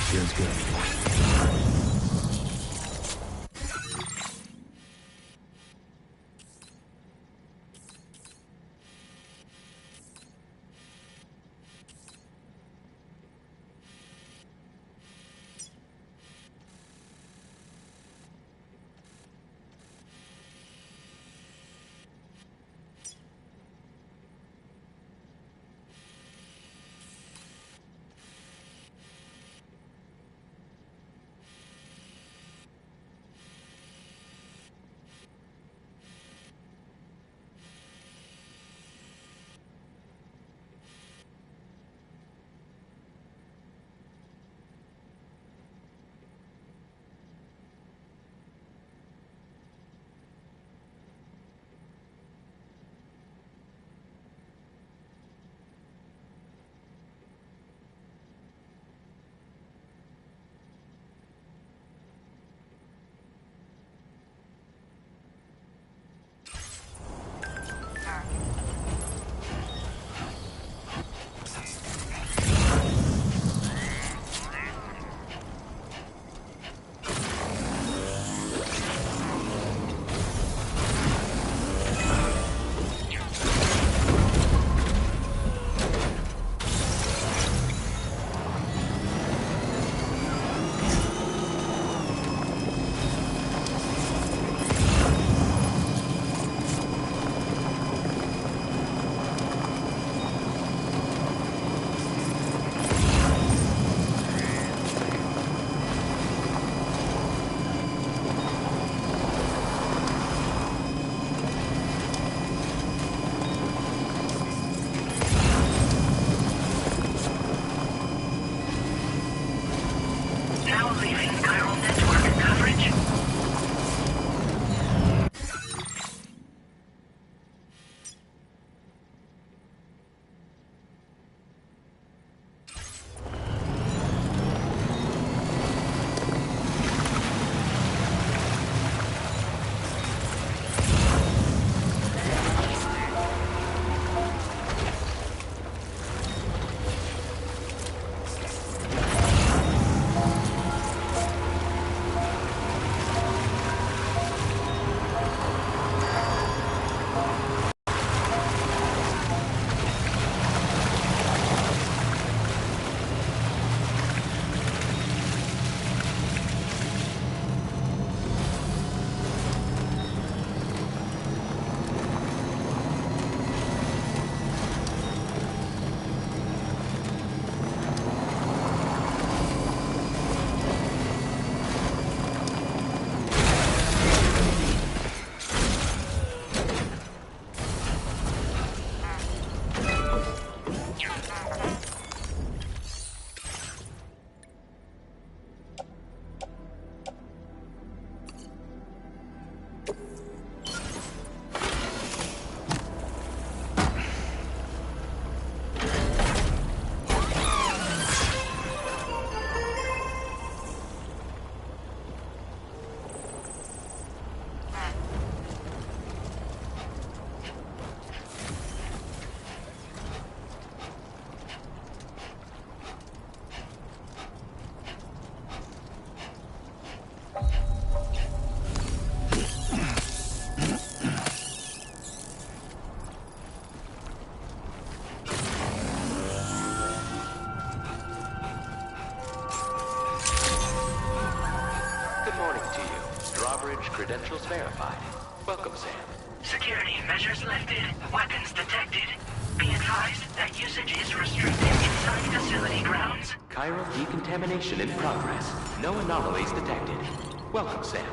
Feels good. Credentials verified. Welcome, Sam. Security measures lifted. Weapons detected. Be advised that usage is restricted inside facility grounds. Chiral decontamination in progress. No anomalies detected. Welcome, Sam.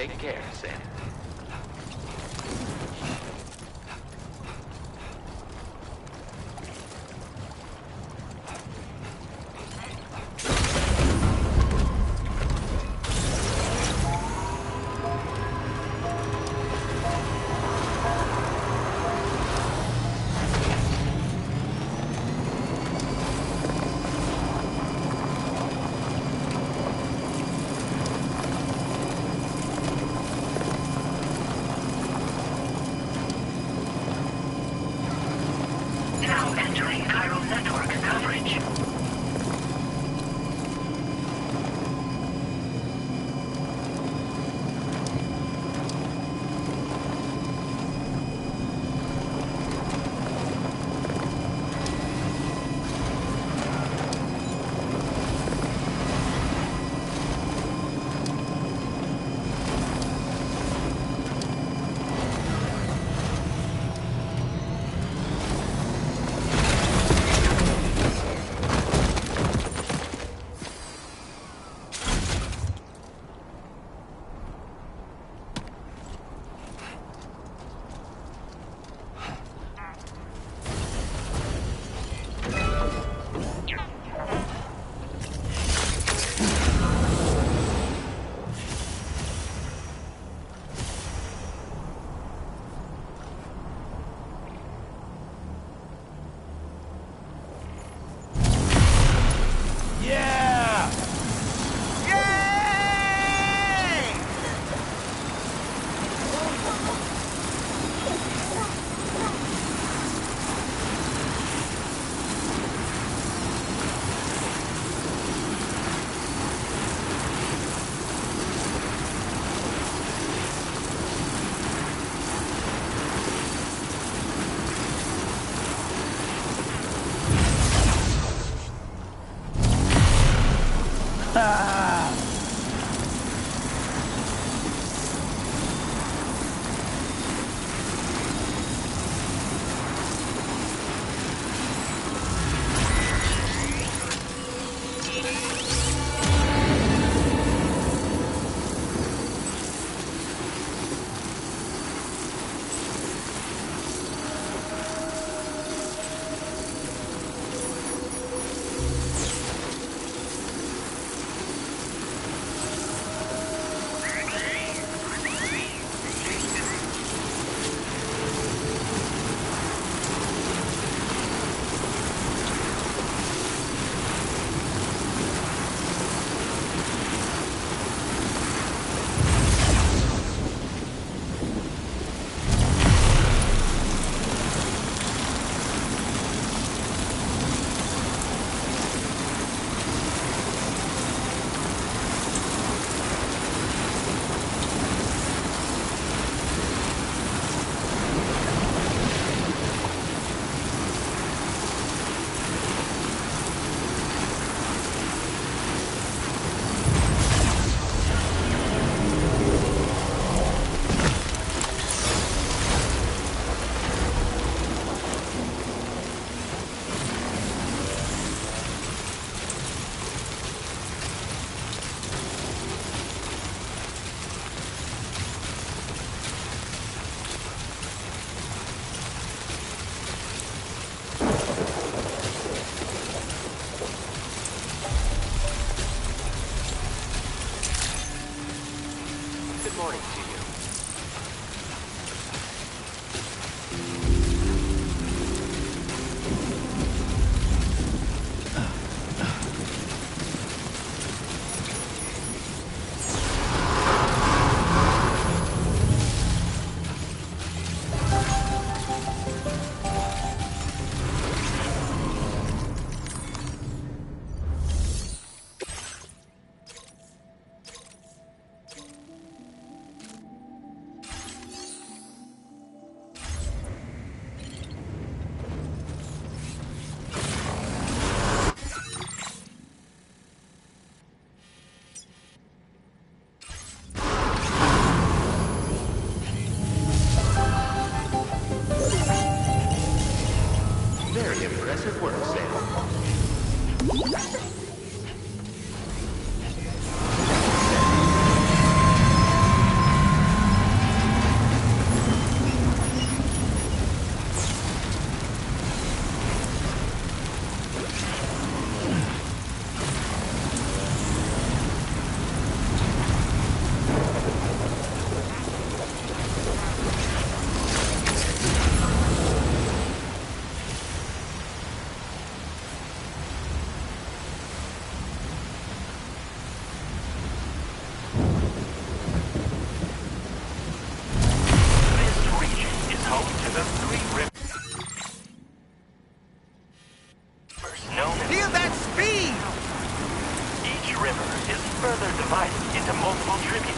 Take care, Sam. Now entering chiral network coverage. Good morning to you.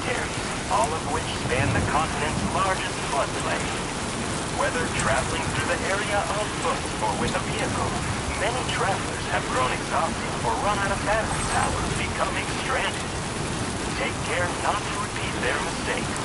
tributaries, all of which span the continent's largest floodplain. Whether traveling through the area on foot or with a vehicle, many travelers have grown exhausted or run out of battery power, becoming stranded. Take care not to repeat their mistakes.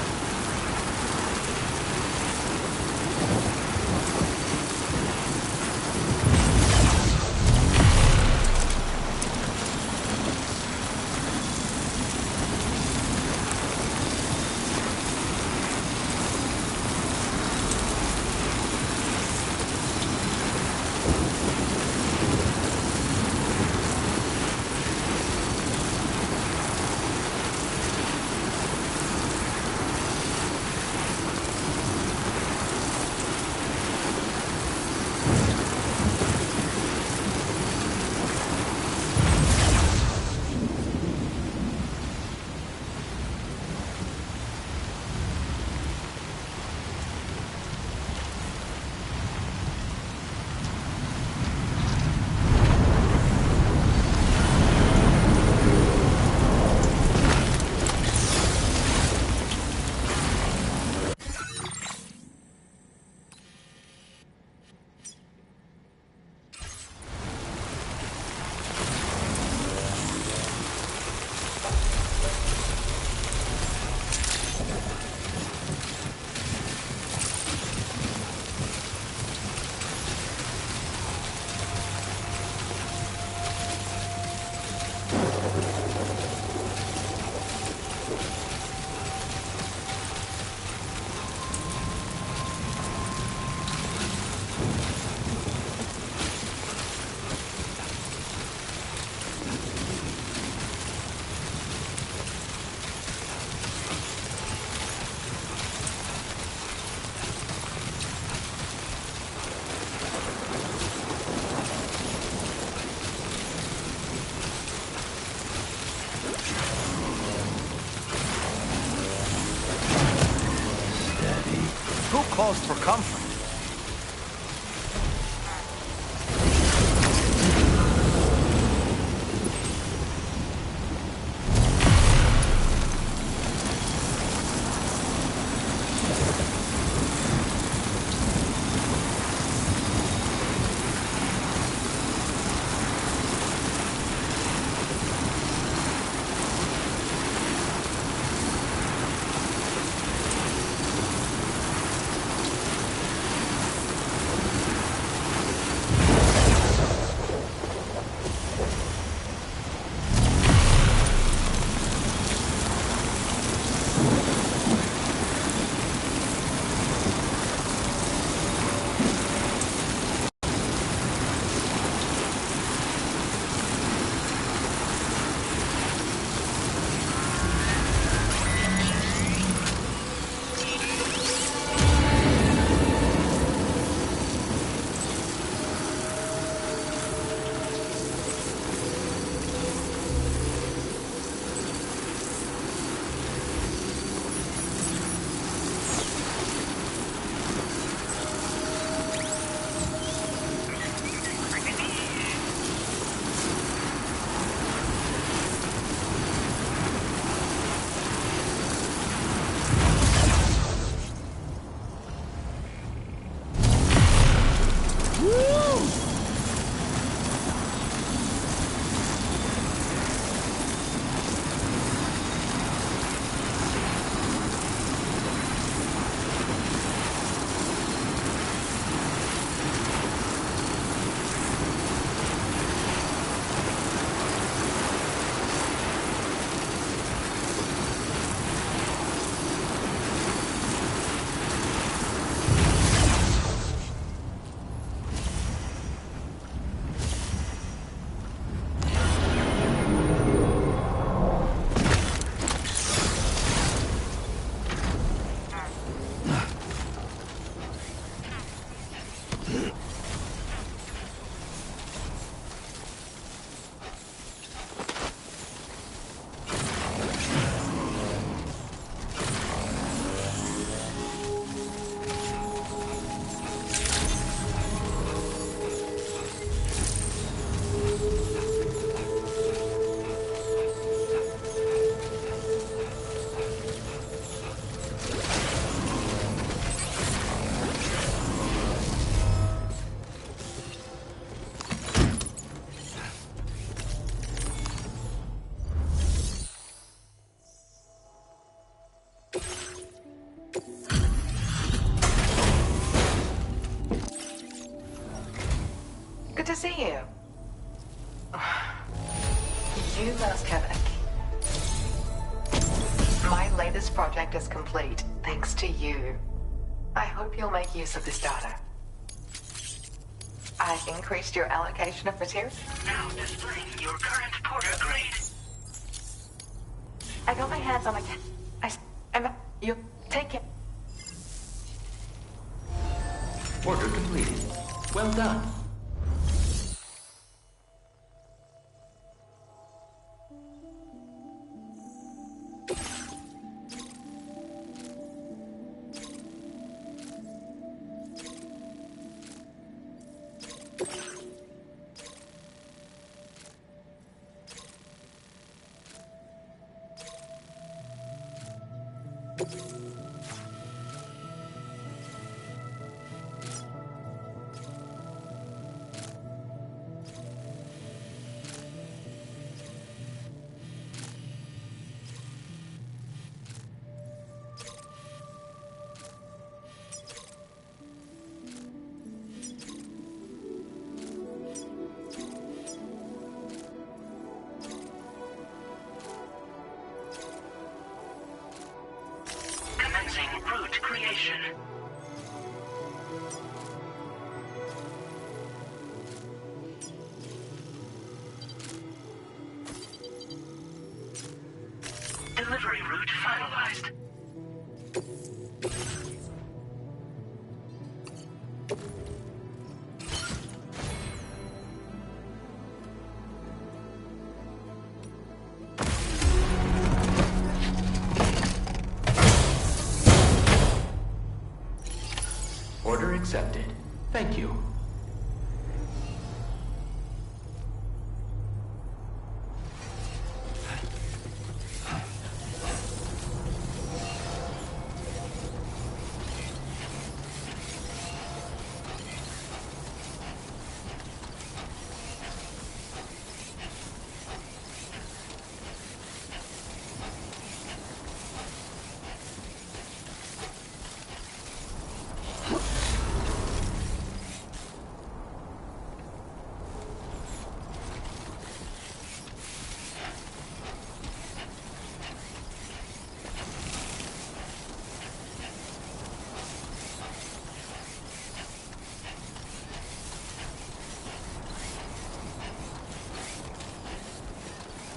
Who calls for comfort? Good to see you. You must have a key. My latest project is complete, thanks to you. I hope you'll make use of this data. I've increased your allocation of material. Now displaying your current Porter grade. I got my hands on a you take it. Order completed. Well done. Commencing root creation. Delivery route finalized. Order accepted. Thank you.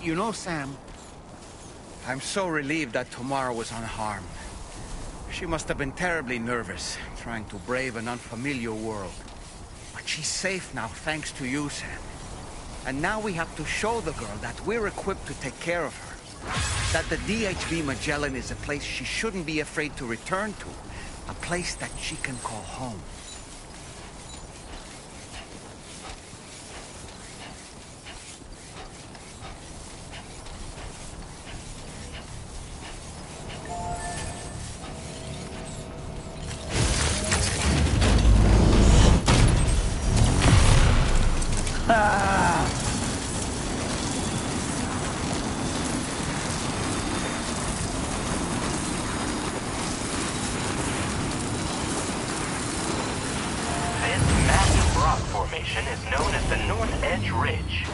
You know, Sam, I'm so relieved that Tamara was unharmed. She must have been terribly nervous, trying to brave an unfamiliar world. But she's safe now, thanks to you, Sam. And now we have to show the girl that we're equipped to take care of her. That the DHV Magellan is a place she shouldn't be afraid to return to. A place that she can call home. Formation is known as the North Edge Ridge.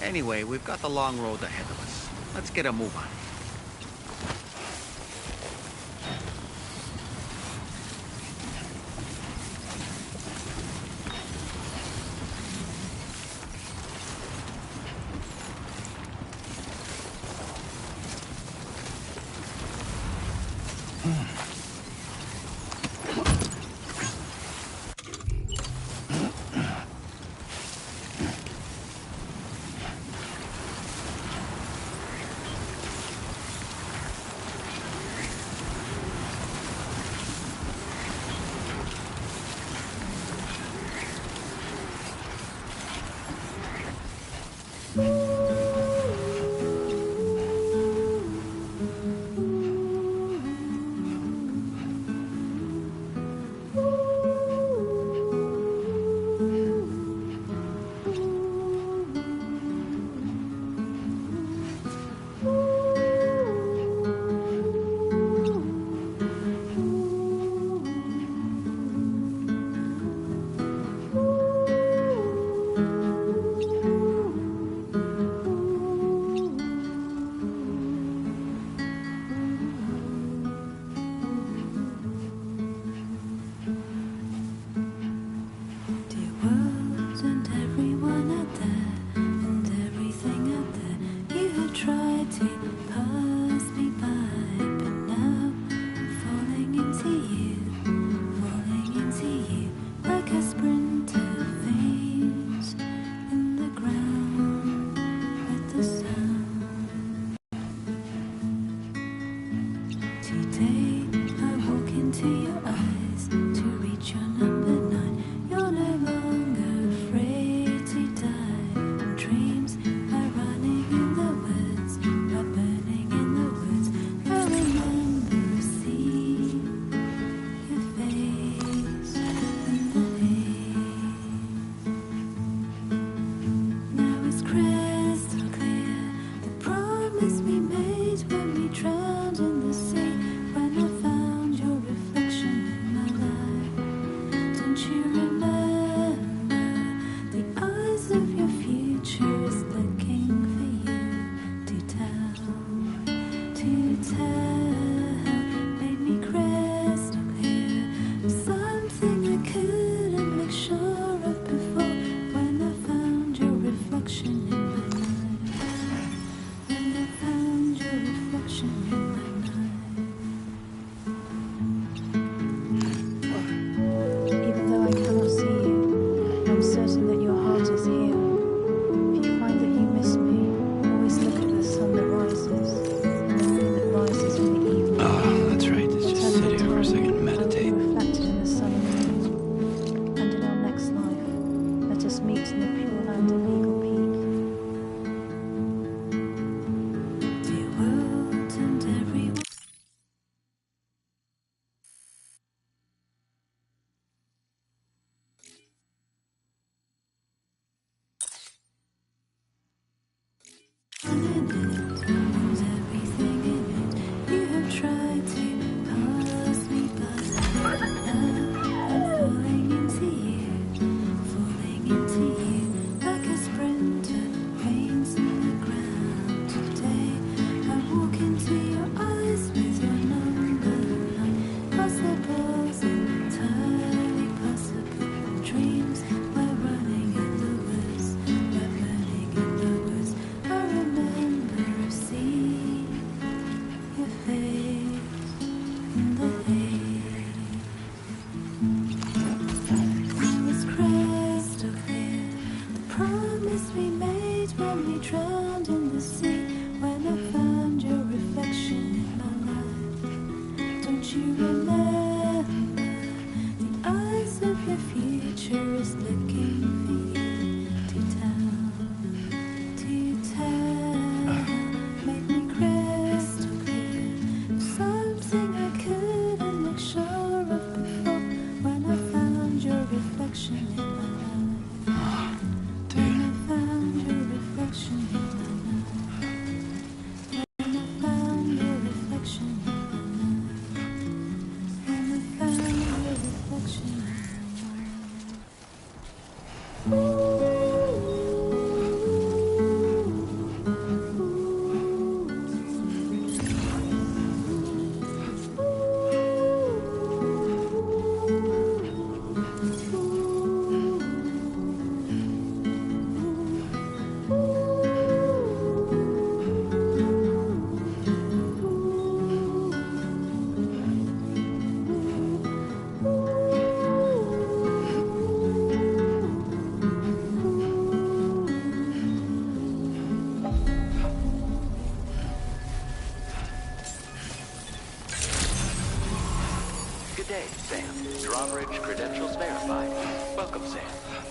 Anyway, we've got the long road ahead of us. Let's get a move on.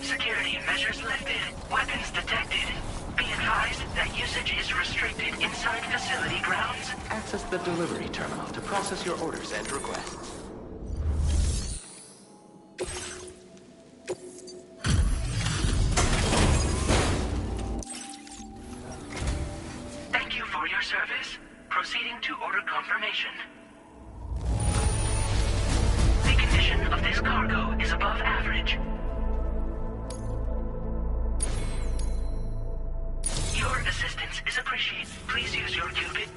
Security measures lifted. Weapons detected. Be advised that usage is restricted inside facility grounds. Access the delivery terminal to process your orders and requests. Thank you for your service. Proceeding to order confirmation. The condition of this cargo is above average. Your assistance is appreciated. Please use your qubit.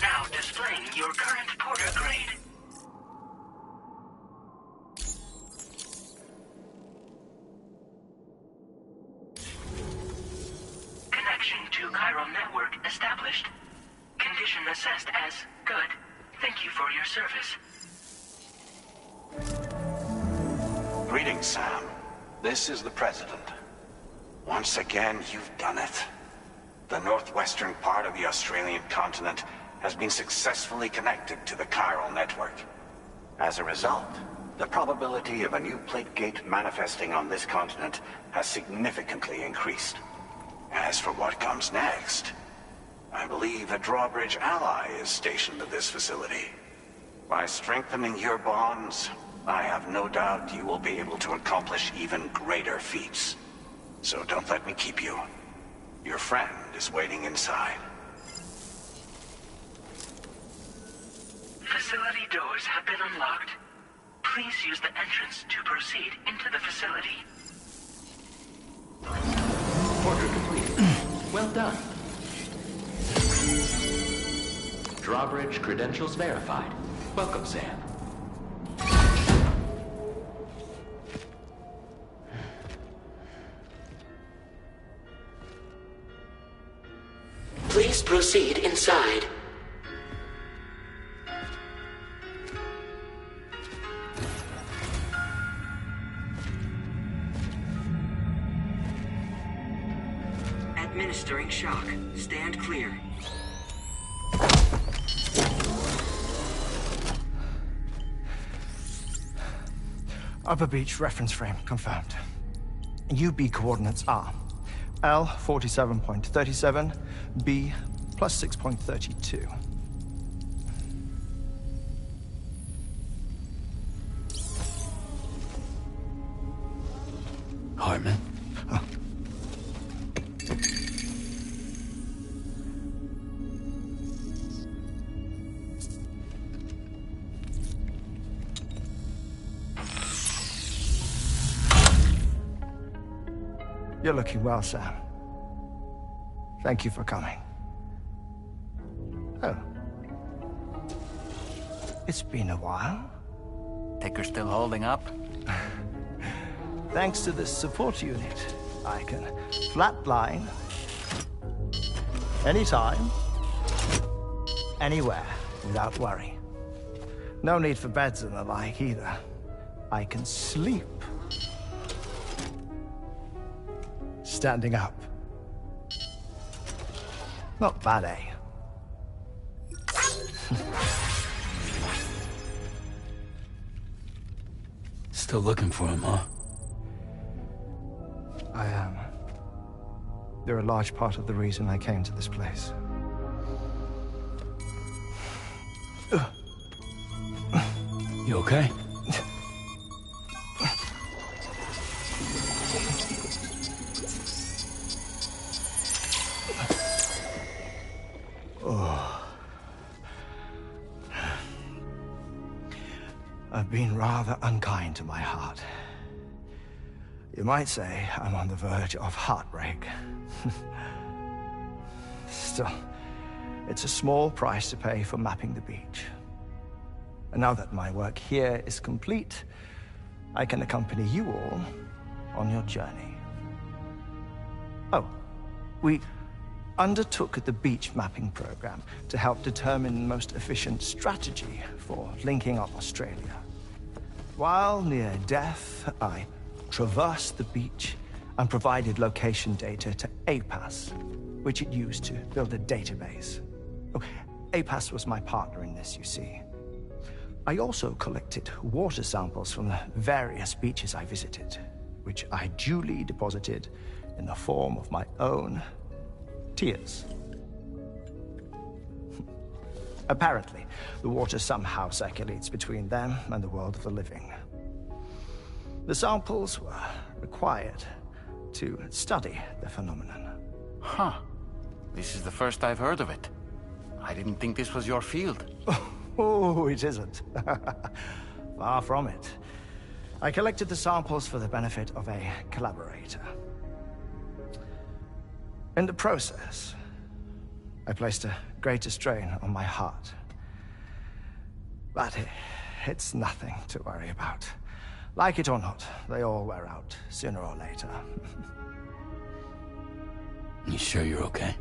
Now displaying your current porter grade. Connection to chiral network established. Condition assessed as good. Thank you for your service. Greetings, Sam. This is the President. Once again, you've done it. The northwestern part of the Australian continent has been successfully connected to the chiral network. As a result, the probability of a new plate gate manifesting on this continent has significantly increased. As for what comes next, I believe a drawbridge ally is stationed at this facility. By strengthening your bonds, I have no doubt you will be able to accomplish even greater feats. So don't let me keep you. Your friend is waiting inside. Facility doors have been unlocked. Please use the entrance to proceed into the facility. Order complete. Well done. Drawbridge credentials verified. Welcome, Sam. Please proceed inside. Administering shock. Stand clear. Upper Beach reference frame confirmed. UB coordinates are L 47.37, B plus 6.32. Hartman? You're looking well, Sam. Thank you for coming. Oh. It's been a while. Ticker's still holding up? Thanks to this support unit, I can flatline anytime, anywhere, without worry. No need for beds and the like either. I can sleep standing up. Not bad, eh? Still looking for him, huh? I am. They're a large part of the reason I came to this place. You okay? I've been rather unkind to my heart. You might say I'm on the verge of heartbreak. Still, it's a small price to pay for mapping the beach. And now that my work here is complete, I can accompany you all on your journey. Oh, we undertook the beach mapping program to help determine the most efficient strategy for linking up Australia. While near death, I traversed the beach and provided location data to APAS, which it used to build a database. Oh, APAS was my partner in this, you see. I also collected water samples from the various beaches I visited, which I duly deposited in the form of my own tears. Apparently, the water somehow circulates between them and the world of the living. The samples were required to study the phenomenon. Huh. This is the first I've heard of it. I didn't think this was your field. Oh, it isn't. Far from it. I collected the samples for the benefit of a collaborator. In the process, I placed a greater strain on my heart. But it's nothing to worry about. Like it or not, they all wear out, sooner or later. You sure you're okay?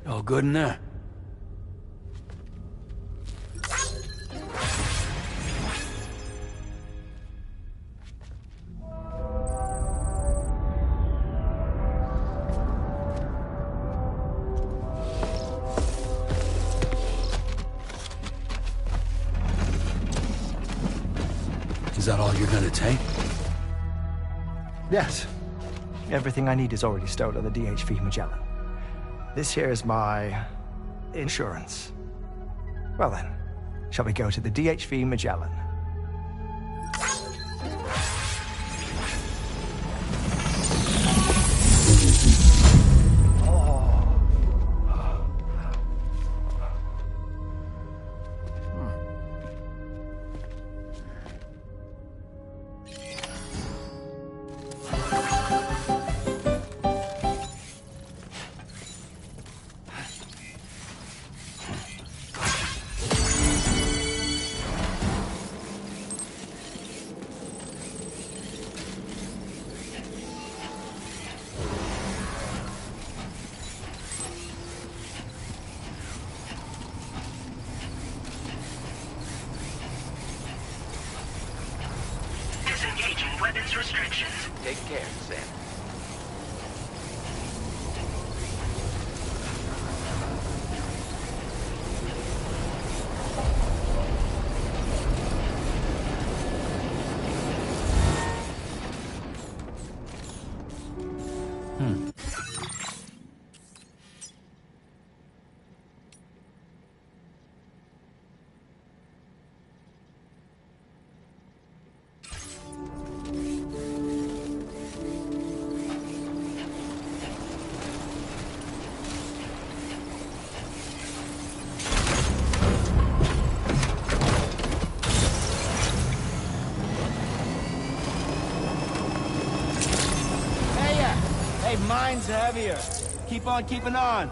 All good in there? Is that all you're gonna take? Yes. Everything I need is already stowed on the DHV Magellan. This here is my insurance. Well then, shall we go to the DHV Magellan? Disengaging weapons restrictions. Take care, Sam. Hey, mine's heavier. Keep on keeping on.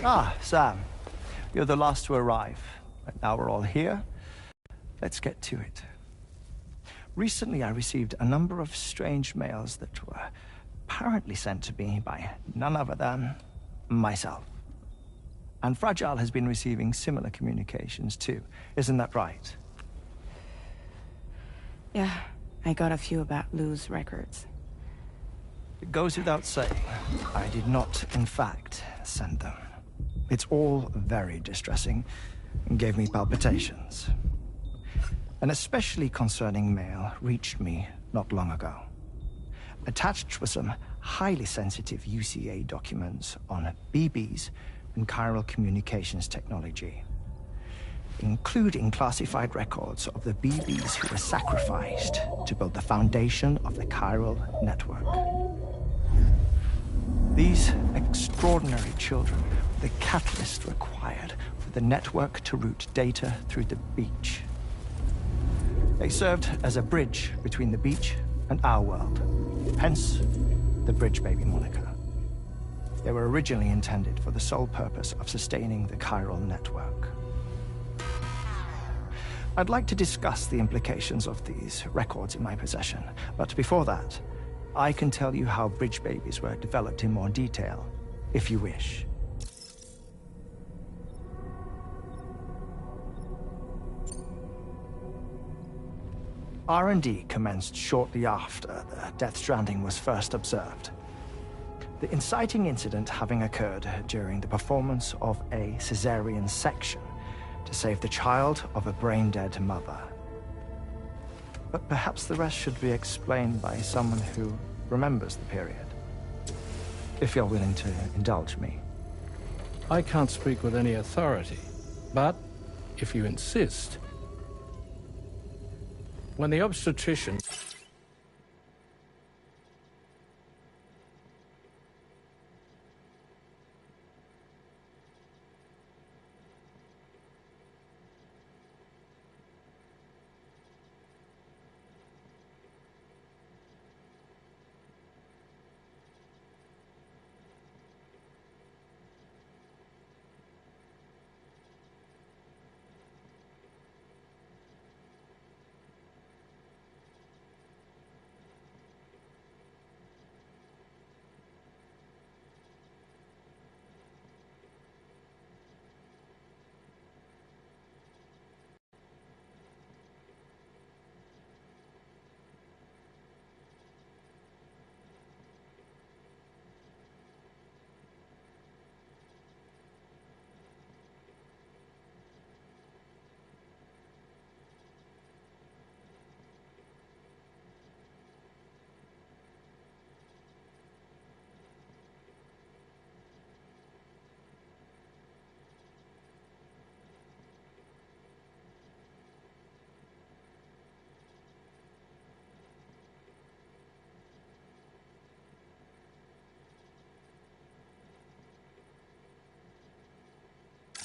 Ah, Sam. You're the last to arrive. But now we're all here. Let's get to it. Recently, I received a number of strange mails that were apparently sent to me by none other than myself. And Fragile has been receiving similar communications too. Isn't that right? Yeah, I got a few about Lou's records. It goes without saying, I did not, in fact, send them. It's all very distressing and gave me palpitations. An especially concerning mail reached me not long ago. Attached were some highly sensitive UCA documents on BBs and chiral communications technology, including classified records of the BBs who were sacrificed to build the foundation of the chiral network. These extraordinary children were the catalyst required for the network to route data through the beach. They served as a bridge between the beach and our world, hence the Bridge Baby moniker. They were originally intended for the sole purpose of sustaining the chiral network. I'd like to discuss the implications of these records in my possession, but before that, I can tell you how Bridge Babies were developed in more detail, if you wish. R&D commenced shortly after the Death Stranding was first observed. The inciting incident having occurred during the performance of a cesarean section to save the child of a brain-dead mother. But perhaps the rest should be explained by someone who remembers the period. If you're willing to indulge me. I can't speak with any authority, but if you insist, when the obstetrician...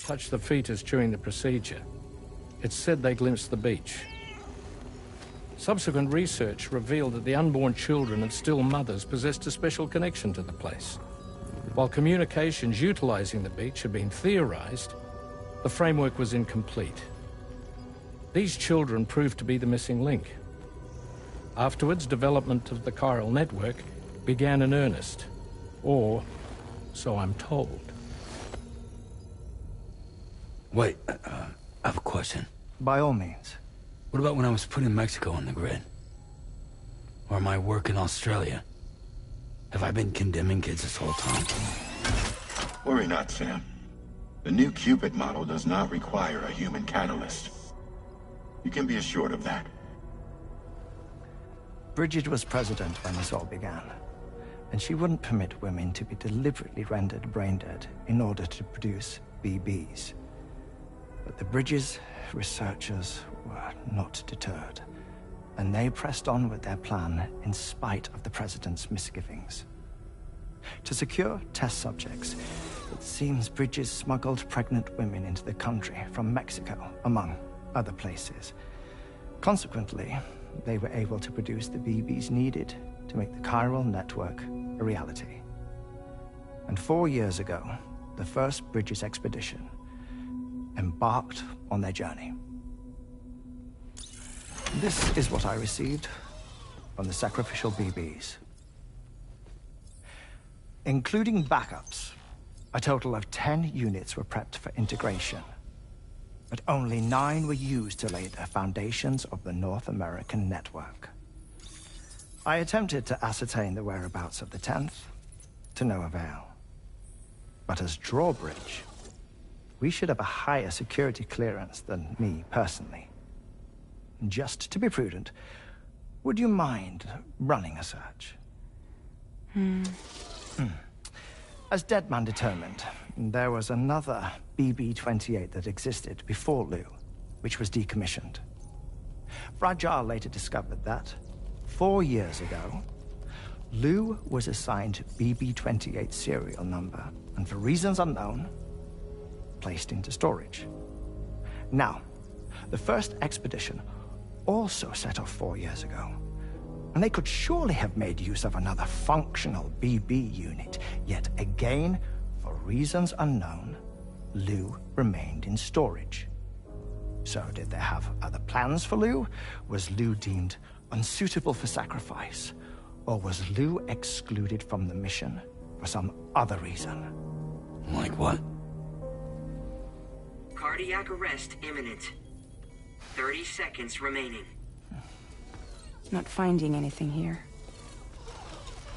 touched the fetus during the procedure, it's said they glimpsed the beach. Subsequent research revealed that the unborn children and still mothers possessed a special connection to the place. While communications utilizing the beach had been theorized, the framework was incomplete. These children proved to be the missing link. Afterwards, development of the chiral network began in earnest, or so I'm told. Wait, I have a question. By all means. What about when I was putting Mexico on the grid? Or my work in Australia? Have I been condemning kids this whole time? Worry not, Sam. The new Cupid model does not require a human catalyst. You can be assured of that. Bridget was president when this all began, and she wouldn't permit women to be deliberately rendered brain-dead in order to produce BBs. But the Bridges researchers were not deterred, and they pressed on with their plan in spite of the president's misgivings. To secure test subjects, it seems Bridges smuggled pregnant women into the country from Mexico, among other places. Consequently, they were able to produce the BBs needed to make the chiral network a reality. And 4 years ago, the first Bridges expedition embarked on their journey. This is what I received from the sacrificial BBs. Including backups, a total of 10 units were prepped for integration, but only 9 were used to lay the foundations of the North American network. I attempted to ascertain the whereabouts of the 10th, to no avail. But as drawbridge, we should have a higher security clearance than me personally. Just to be prudent, would you mind running a search? As Deadman determined, there was another BB-28 that existed before Lu, which was decommissioned. Fragile later discovered that, 4 years ago, Lu was assigned BB-28 serial number, and for reasons unknown, placed into storage. Now, the first expedition also set off 4 years ago, and they could surely have made use of another functional BB unit, yet again, for reasons unknown, Lu remained in storage. So did they have other plans for Lu? Was Lu deemed unsuitable for sacrifice? Or was Lu excluded from the mission for some other reason? Like what? Cardiac arrest imminent. 30 seconds remaining. Not finding anything here.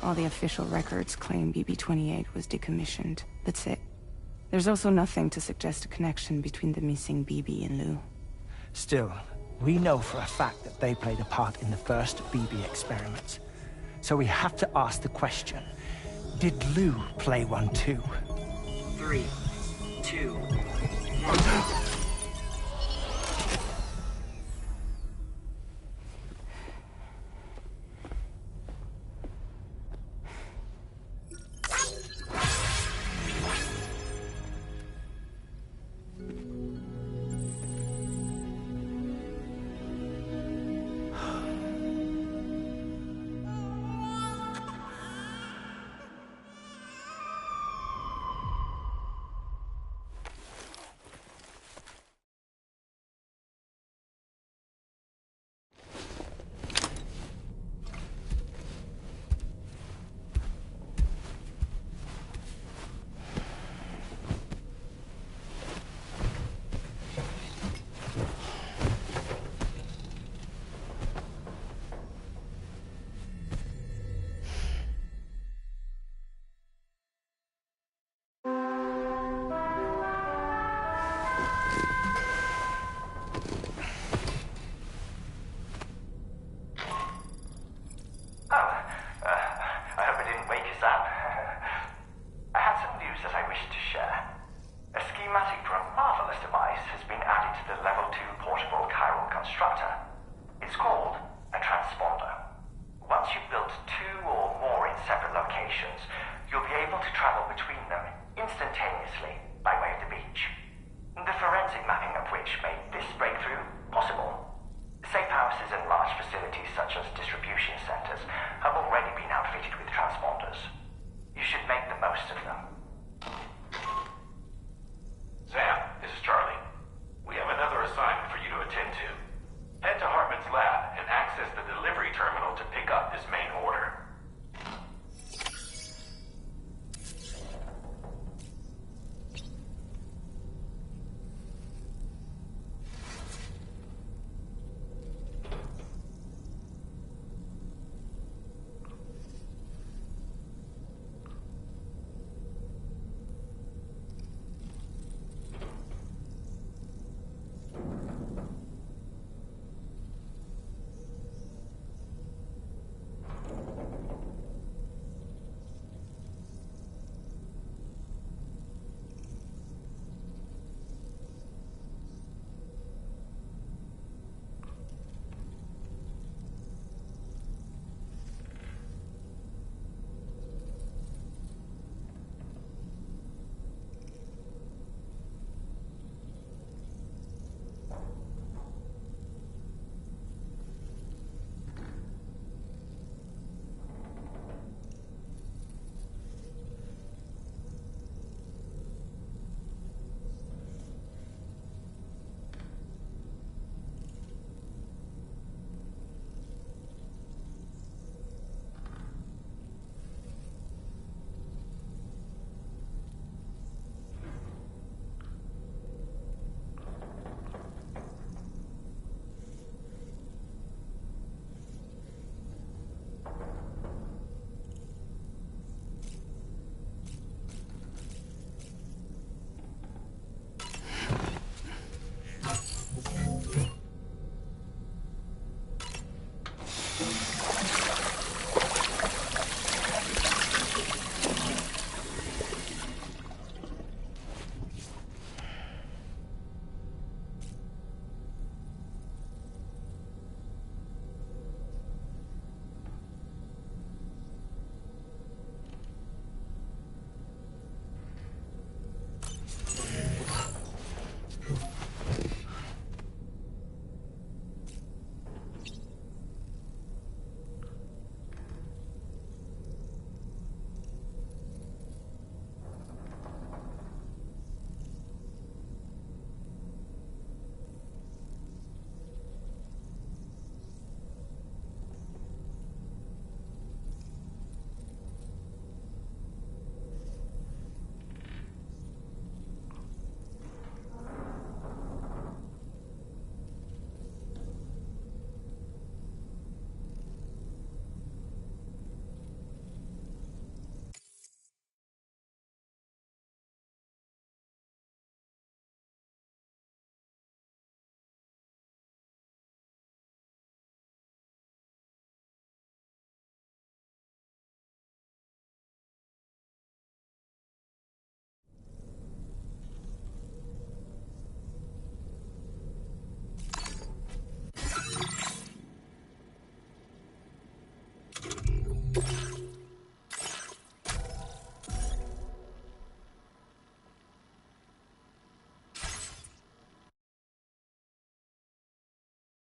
All the official records claim BB-28 was decommissioned. That's it. There's also nothing to suggest a connection between the missing BB and Lu. Still, we know for a fact that they played a part in the first BB experiments. So we have to ask the question, did Lu play one too? 3, 2,